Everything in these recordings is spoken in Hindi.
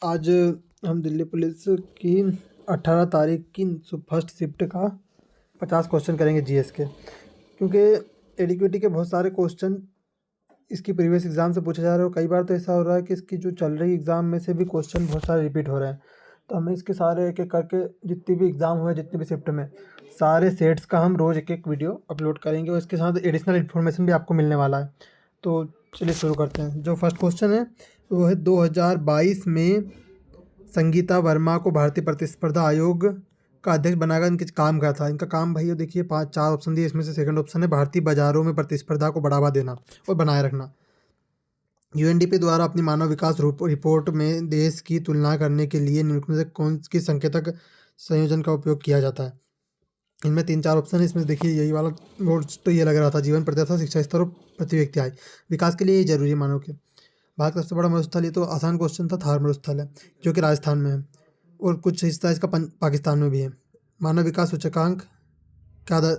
आज हम दिल्ली पुलिस की 18 तारीख की फर्स्ट शिफ्ट का 50 क्वेश्चन करेंगे जीएस के, क्योंकि एडिक्विटी के बहुत सारे क्वेश्चन इसकी प्रीवियस एग्ज़ाम से पूछे जा रहे हैं और कई बार तो ऐसा हो रहा है कि इसकी जो चल रही एग्ज़ाम में से भी क्वेश्चन बहुत सारे रिपीट हो रहे हैं। तो हमें इसके सारे एक एक करके जितनी भी एग्ज़ाम हुए, जितनी भी शिफ्ट में सारे सेट्स का हम रोज़ एक एक वीडियो अपलोड करेंगे और इसके साथ एडिशनल इन्फॉर्मेशन भी आपको मिलने वाला है। तो चलिए शुरू करते हैं। जो फर्स्ट क्वेश्चन है वो है 2022 में संगीता वर्मा को भारतीय प्रतिस्पर्धा आयोग का अध्यक्ष बनाकर इनके काम क्या था। इनका काम भैया देखिए 4 ऑप्शन दिए, इसमें से सेकंड ऑप्शन है भारतीय बाजारों में प्रतिस्पर्धा को बढ़ावा देना और बनाए रखना। यूएनडीपी द्वारा अपनी मानव विकास रिपोर्ट में देश की तुलना करने के लिए निम्नलिखित में से कौन सी संकेतक संयोजन का उपयोग किया जाता है। इनमें 3-4 ऑप्शन है, इसमें देखिए यही वाला नोट्स तो ये लग रहा था, जीवन प्रत्याशा, शिक्षा स्तर और प्रति व्यक्ति आय विकास के लिए ये जरूरी है मानव के। भारत का सबसे बड़ा मरुस्थल, ये तो आसान क्वेश्चन था, थार मरुस्थल है जो कि राजस्थान में है और कुछ हिस्सा इसका पाकिस्तान में भी है। मानव विकास सूचकांक क्या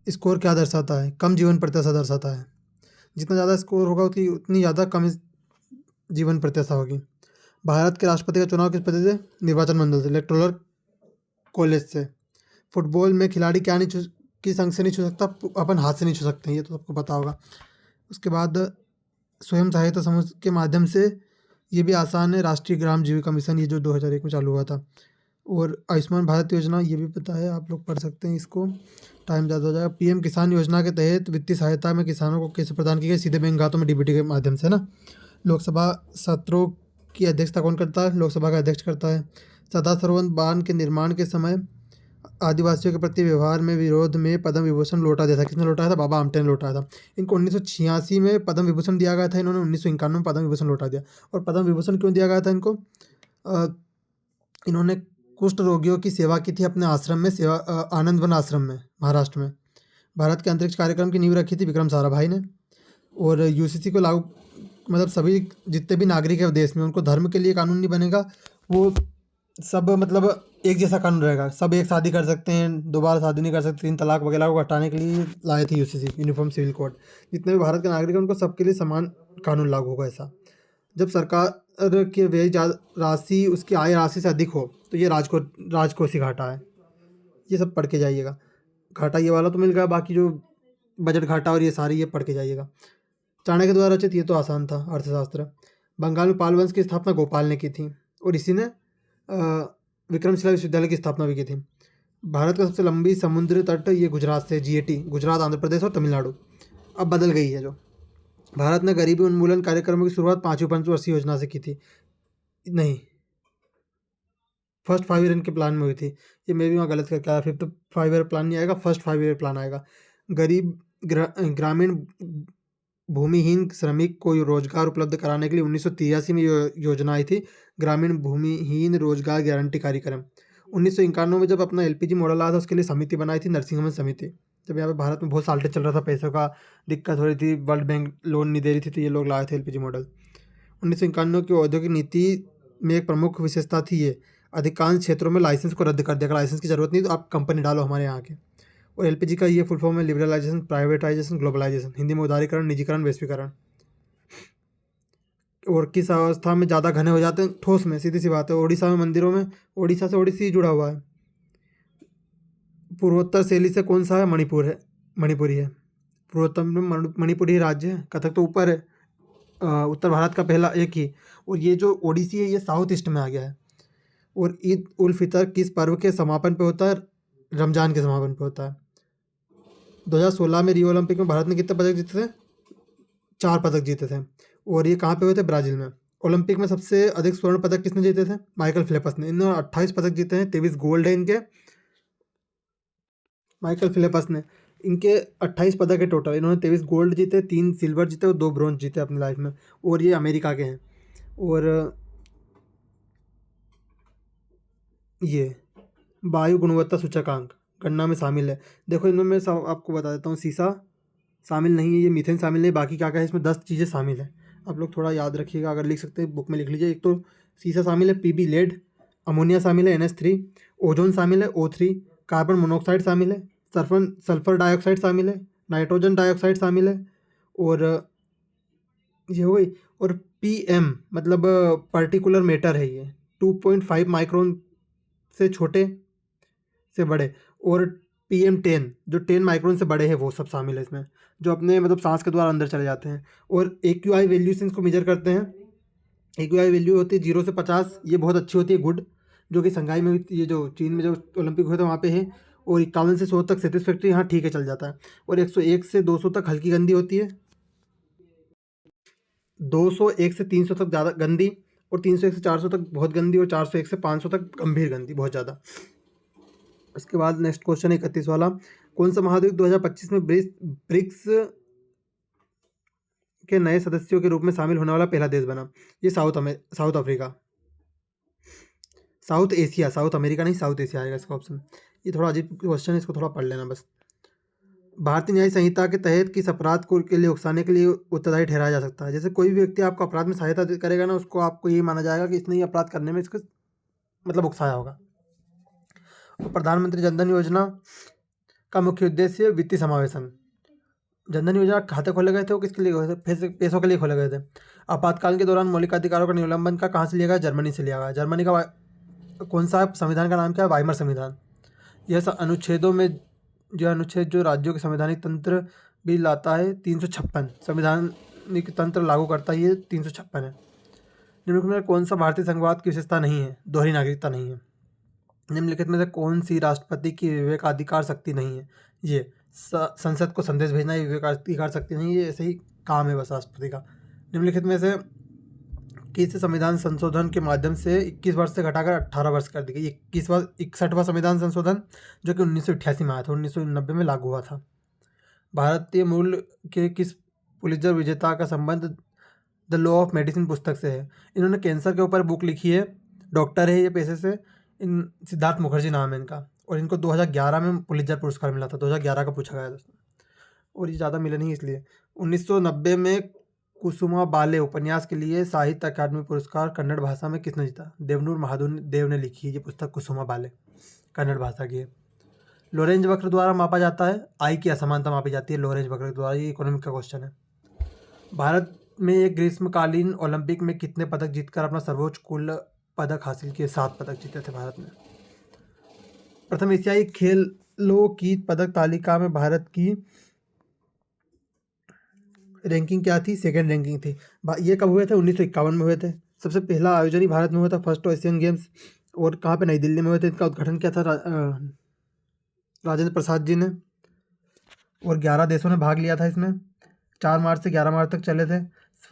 स्कोर क्या दर्शाता है? कम जीवन प्रत्याशा दर्शाता है। जितना ज़्यादा स्कोर होगा उतनी ज़्यादा कम जीवन प्रत्याशा होगी। भारत के राष्ट्रपति का चुनाव किस पद्धति से? निर्वाचन मंडल से, इलेक्टोरल कॉलेज से। फुटबॉल में खिलाड़ी क्या नहीं किस अंग से नहीं छू सकता? अपन हाथ से नहीं छू सकते, ये तो सबको पता होगा। उसके बाद स्वयं सहायता समूह के माध्यम से, ये भी आसान है, राष्ट्रीय ग्राम जीविका मिशन, ये जो 2001 में चालू हुआ था। और आयुष्मान भारत योजना, ये भी पता है, आप लोग पढ़ सकते हैं इसको, टाइम ज़्यादा हो जाएगा। पीएम किसान योजना के तहत वित्तीय सहायता में किसानों को कैसे प्रदान की गई? सीधे बैंक खातों में डीबीटी के माध्यम से ना। लोकसभा सत्रों की अध्यक्षता कौन करता है? लोकसभा का अध्यक्ष करता है। सरदार सरोवर बांध के निर्माण के समय आदिवासियों के प्रति व्यवहार में विरोध में पद्म विभूषण लौटा दिया था। किसने लौटाया था? बाबा आमटे ने लौटाया था। इनको 1986 में पद्म विभूषण दिया गया था, इन्होंने 1951 में पद्म विभूषण लौटा दिया। और पद्म विभूषण क्यों दिया गया था इनको? इन्होंने कुष्ठ रोगियों की सेवा की थी अपने आश्रम में, आनंद वन आश्रम में, महाराष्ट्र में। भारत के अंतरिक्ष कार्यक्रम की नींव रखी थी विक्रम साराभाई ने। और यूसीसी को लागू, मतलब सभी जितने भी नागरिक है देश में, उनको धर्म के लिए कानून नहीं बनेगा, वो सब मतलब एक जैसा कानून रहेगा, सब एक शादी कर सकते हैं, दोबारा शादी नहीं कर सकते, 3 तलाक वगैरह को हटाने के लिए लाए थे यूसीसी, यूनिफॉर्म सिविल कोड। जितने भी भारत के नागरिक हैं उनको सबके लिए समान कानून लागू होगा ऐसा। जब सरकार की व्यय राशि उसकी आय राशि से अधिक हो तो ये राजकोषीय घाटा है। ये सब पढ़ के जाइएगा। घाटा ये वाला तो मिल गया, बाकी जो बजट घाटा और ये सारी ये पढ़ के जाइएगा। चाणक्य द्वारा रचित, ये तो आसान था, अर्थशास्त्र। बंगाल में पाल वंश की स्थापना गोपाल ने की थी और इसी ने विक्रमशिला विश्वविद्यालय की स्थापना भी की थी। भारत का सबसे लंबी समुद्री तट, ये गुजरात से, जीएटी, गुजरात, आंध्र प्रदेश और तमिलनाडु। अब बदल गई है जो। भारत ने गरीबी उन्मूलन कार्यक्रमों की शुरुआत 5वीं पंचवर्षीय योजना से की थी, नहीं, फर्स्ट 5 ईयर के प्लान में हुई थी। ये मैं भी वहाँ गलत करके आया, 5th 5 ईयर प्लान नहीं आएगा, फर्स्ट 5 ईयर प्लान आएगा। गरीब ग्रामीण भूमिहीन श्रमिक को रोजगार उपलब्ध कराने के लिए 1983 में योजना आई थी, ग्रामीण भूमिहीन रोजगार गारंटी कार्यक्रम। 1991 में जब अपना एलपीजी मॉडल आया था, उसके लिए समिति बनाई थी, नरसिंहमन समिति। जब यहाँ पे भारत में बहुत साल्टेज चल रहा था, पैसों का दिक्कत हो रही थी, वर्ल्ड बैंक लोन नहीं दे रही थी, तो ये लोग लाए थे एलपीजी मॉडल। 1991 की औद्योगिक नीति में एक प्रमुख विशेषता थी ये, अधिकांश क्षेत्रों में लाइसेंस को रद्द कर दिया। लाइसेंस की जरूरत नहीं तो आप कंपनी डालो हमारे यहाँ के। और एलपीजी का ये फुल फॉर्म है लिबरलाइजेशन, प्राइवेटाइजेशन, ग्लोबलाइजेशन, हिंदी में उदारीकरण, निजीकरण, वैश्वीकरण। और किस अवस्था में ज़्यादा घने हो जाते हैं? ठोस में, सीधी सी बात है। ओडिशा में मंदिरों में, ओडिशा से ओडिसी जुड़ा हुआ है। पूर्वोत्तर शैली से कौन सा है? मणिपुर है, मणिपुरी है। पूर्वोत्तर में मणिपुरी राज्य है। कथक तो ऊपर है, उत्तर भारत का पहला एक ही। और ये जो ओडिसी है ये साउथ ईस्ट में आ गया है। और ईद उल फितर किस पर्व के समापन पे होता है? रमजान के समापन पे होता है। 2016 में रियो ओलंपिक में भारत ने कितने पदक जीते थे? 4 पदक जीते थे। और ये कहाँ पे हुए थे? ब्राज़ील में। ओलंपिक में सबसे अधिक स्वर्ण पदक किसने जीते थे? माइकल फिलिपस ने। इन्होंने 28 पदक जीते हैं, 23 गोल्ड है इनके। माइकल फिलिपस ने, इनके 28 पदक है टोटल, इन्होंने 23 गोल्ड जीते, 3 सिल्वर जीते और 2 ब्रॉन्ज जीते अपनी लाइफ में। और ये अमेरिका के हैं। और ये वायु गुणवत्ता सूचकांक गणना में शामिल है। देखो इनमें मैं आपको बता देता हूँ, शीशा शामिल नहीं है, ये मीथेन शामिल नहीं, बाकी क्या क्या है इसमें 10 चीज़ें शामिल है। आप लोग थोड़ा याद रखिएगा, अगर लिख सकते हैं बुक में लिख लीजिए। एक तो शीशा शामिल है, पीबी लेड, अमोनिया शामिल है, NH3, ओजोन शामिल है, O3, कार्बन मोनोऑक्साइड शामिल है, सल्फर डाइऑक्साइड शामिल है, नाइट्रोजन डाइऑक्साइड शामिल है। और ये हो गई। और PM मतलब पर्टिकुलर मैटर है ये, 2.5 माइक्रोन से छोटे से बड़े, और PM10 जो 10 माइक्रोन से बड़े हैं वो सब शामिल है इसमें, जो अपने मतलब सांस के द्वारा अंदर चले जाते हैं। और AQI वैल्यू से इसको मेजर करते हैं। AQI वैल्यू होती है 0 से 50, ये बहुत अच्छी होती है, गुड, जो कि संघाई में ये जो चीन में जो ओलंपिक हुए थे वहाँ पे है। और 51 से 100 तक सेटिस्फैक्ट्री, यहाँ ठीक है चल जाता है। और 101 से 200 तक हल्की गंदी होती है, 201 से 300 तक ज़्यादा गंदी, और 301 से 400 तक बहुत गंदी, और 401 से 500 तक गंभीर गंदी, बहुत ज़्यादा। इसके बाद नेक्स्ट क्वेश्चन 31 वाला, कौन सा महाद्वीप 2025 में ब्रिक्स के नए सदस्यों के रूप में शामिल होने वाला पहला देश बना? ये south Africa, south Asia, south America नहीं, साउथ एशिया आएगा इसका ऑप्शन। ये थोड़ा अजीब क्वेश्चन है, इसको थोड़ा पढ़ लेना बस। भारतीय न्याय संहिता के तहत किस अपराध को के लिए उकसाने के लिए उत्तरदायी ठहराया जा सकता है? जैसे कोई भी व्यक्ति आपको अपराध में सहायता करेगा ना, उसको आपको ये माना जाएगा कि इसने ये अपराध करने में इसको मतलब उकसाया होगा। तो प्रधानमंत्री जनधन योजना का मुख्य उद्देश्य वित्तीय समावेशन। जनधन योजना खाते खोले गए थे वो किसके लिए गए थे? पैसों के लिए खोले गए थे। आपातकाल के दौरान मौलिक अधिकारों का निलंबन का कहाँ से लिया गया? जर्मनी से लिया गया। जर्मनी का कौन सा संविधान का नाम क्या है? वाइमर संविधान। यह अनुच्छेदों में जो अनुच्छेद जो राज्यों के संवैधानिक तंत्र भी लाता है 356, संवैधानिक तंत्र लागू करता है, ये 356 है। निम्नलिखित में कौन सा भारतीय संघवाद की विशेषता नहीं है? दोहरी नागरिकता नहीं है। निम्नलिखित में से कौन सी राष्ट्रपति की विवेकाधिकार शक्ति नहीं है? ये संसद को संदेश भेजना ये विवेकाधिकार शक्ति नहीं, ये ऐसे ही काम है बस राष्ट्रपति का। निम्नलिखित में से किस संविधान संशोधन के माध्यम से 21 वर्ष से घटाकर 18 वर्ष कर दी गई? 61वां संविधान संशोधन, जो कि 1988 में आया था, 1990 में लागू हुआ था। भारतीय मूल के किस पुलित्जर विजेता का संबंध द लॉ ऑफ मेडिसिन पुस्तक से है? इन्होंने कैंसर के ऊपर बुक लिखी है, डॉक्टर है ये पेशे से, इन सिद्धार्थ मुखर्जी नाम है इनका, और इनको 2011 में पुलित्जर पुरस्कार मिला था, 2011 का पूछा गया दोस्तों, और ये ज़्यादा मिले नहीं इसलिए। 1990 में कुसुमा बाले उपन्यास के लिए साहित्य अकादमी पुरस्कार कन्नड़ भाषा में किसने जीता? देवनूर महादेव ने लिखी है ये पुस्तक, कुसुमा बाले, कन्नड़ भाषा की है। लोरेंज वक्र द्वारा मापा जाता है, आई की असमानता मापी जाती है लोरेंज वक्र द्वारा, ये इकोनॉमिक का क्वेश्चन है। भारत में एक ग्रीष्मकालीन ओलंपिक में कितने पदक जीतकर अपना सर्वोच्च कुल पदक हासिल किए? 7 पदक जीते थे भारत ने। प्रथम एशियाई खेलों की पदक तालिका में भारत की रैंकिंग क्या थी? सेकंड रैंकिंग थी। ये कब हुए थे? 1951 में हुए थे। सबसे पहला आयोजन ही भारत में हुआ था, फर्स्ट एशियन गेम्स, और कहाँ पे? नई दिल्ली में हुए थे। इनका उद्घाटन किया था राजेंद्र प्रसाद जी ने, और 11 देशों ने भाग लिया था इसमें। 4 मार्च से 11 मार्च तक चले थे।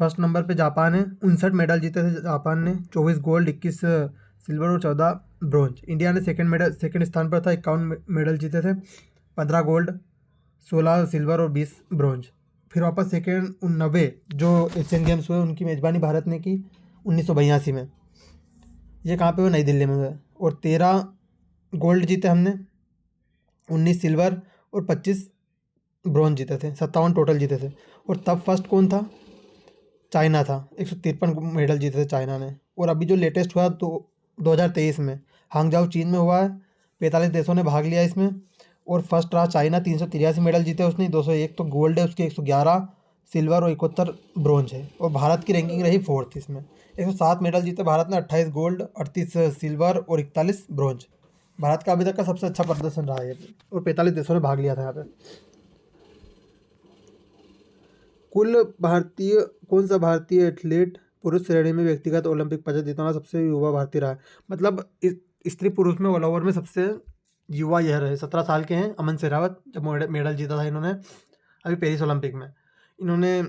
फर्स्ट नंबर पे जापान है, 59 मेडल जीते थे जापान ने, 24 गोल्ड, 21 सिल्वर और 14 ब्रॉन्ज। इंडिया ने सेकंड स्थान पर था, 51 मेडल जीते थे, 15 गोल्ड, 16 सिल्वर और 20 ब्रॉन्ज। फिर वापस सेकेंड 90 जो एशियन गेम्स हुए उनकी मेज़बानी भारत ने की 1982 में। ये कहाँ पे हुए? नई दिल्ली में हुए, और 13 गोल्ड जीते हमने, 19 सिल्वर और 25 ब्रॉन्ज जीते थे, 57 टोटल जीते थे। और तब फर्स्ट कौन था? चाइना था, 153 मेडल जीते थे चाइना ने। और अभी जो लेटेस्ट हुआ तो 2023 में हांगजाओ चीन में हुआ है, 45 देशों ने भाग लिया इसमें, और फर्स्ट रहा चाइना, 383 मेडल जीते उसने, 201 तो गोल्ड है उसके, 111 सिल्वर और 71 ब्रॉन्ज है। और भारत की रैंकिंग रही 4th इसमें, 107 मेडल जीते भारत ने, 28 गोल्ड, 38 सिल्वर और 41 ब्रॉन्ज। भारत का अभी तक का सबसे अच्छा प्रदर्शन रहा है, और 45 देशों ने भाग लिया था यहाँ पे। कौन सा भारतीय एथलीट पुरुष श्रेणी में व्यक्तिगत ओलंपिक पदक जीतने वाला सबसे युवा भारतीय रहा है? मतलब स्त्री पुरुष में ऑल ओवर में सबसे युवा यह रहे, 17 साल के हैं अमन शेरावत, जब मेडल जीता था इन्होंने अभी पेरिस ओलंपिक में। इन्होंने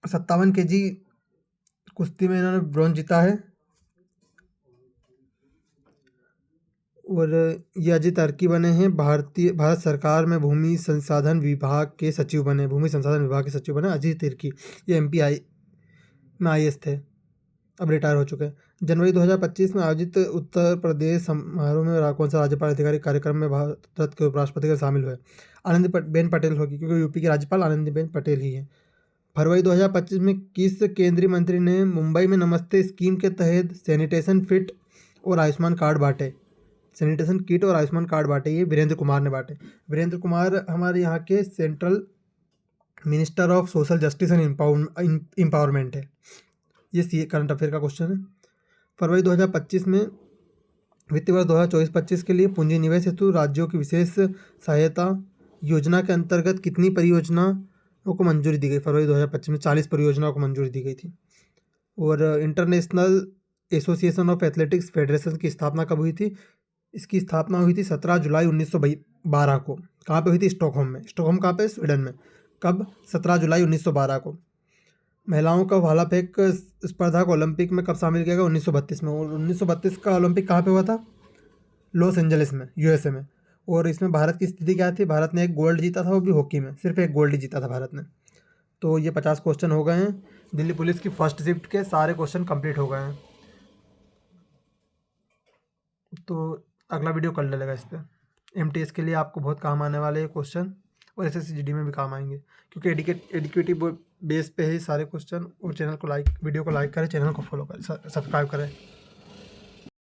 57 kg कुश्ती में इन्होंने ब्रॉन्ज जीता है। और ये अजय तिर्की बने हैं, भारत सरकार में भूमि संसाधन विभाग के सचिव बने, अजय तिर्की। ये MPI में IAS थे, अब रिटायर हो चुके हैं। जनवरी 2025 में आयोजित उत्तर प्रदेश समारोह में कौन सा राज्यपाल अधिकारी कार्यक्रम में भारत के उपराष्ट्रपति के शामिल हुए? आनंदीबेन पटेल होगी, क्योंकि यूपी की राज्यपाल आनंदीबेन पटेल ही है। फरवरी 2025 में किस केंद्रीय मंत्री ने मुंबई में नमस्ते स्कीम के तहत सैनिटेशन किट और आयुष्मान कार्ड बांटे? सैनिटेशन किट और आयुष्मान कार्ड बांटे, ये वीरेंद्र कुमार ने बांटे। वीरेंद्र कुमार हमारे यहाँ के central minister of social justice and empowerment है। ये सी करंट अफेयर का क्वेश्चन है। फरवरी 2025 में वित्तीय वर्ष 2024-25 के लिए पूंजी निवेश हेतु राज्यों की विशेष सहायता योजना के अंतर्गत कितनी परियोजनाओं को मंजूरी दी गई? फरवरी 2025 में 40 परियोजनाओं को मंजूरी दी गई थी। और international association of athletics federation की स्थापना कब हुई थी? इसकी स्थापना हुई थी 17 जुलाई 1912 को। कहाँ पे हुई थी? स्टॉकहोम में। स्टॉकहोम कहाँ पे? स्वीडन में। कब? 17 जुलाई 1912 को। महिलाओं का भाला फेंक स्पर्धा को ओलंपिक में कब शामिल किया गया? 1932 में। और 1932 का ओलंपिक कहाँ पे हुआ था? लॉस एंजलिस में, यूएसए में। और इसमें भारत की स्थिति क्या थी? भारत ने एक गोल्ड जीता था, वो भी हॉकी में। सिर्फ एक गोल्ड ही जीता था भारत ने। तो ये 50 क्वेश्चन हो गए हैं। दिल्ली पुलिस की फर्स्ट शिफ्ट के सारे क्वेश्चन कंप्लीट हो गए हैं। तो अगला वीडियो कर लेगा इस पर। एमटीएस के लिए आपको बहुत काम आने वाले क्वेश्चन, और एसएससी जीडी में भी काम आएंगे, क्योंकि एडुकेटिव बेस पे है सारे क्वेश्चन। और चैनल को लाइक, वीडियो को लाइक करें, चैनल को फॉलो करें, सब्सक्राइब करें।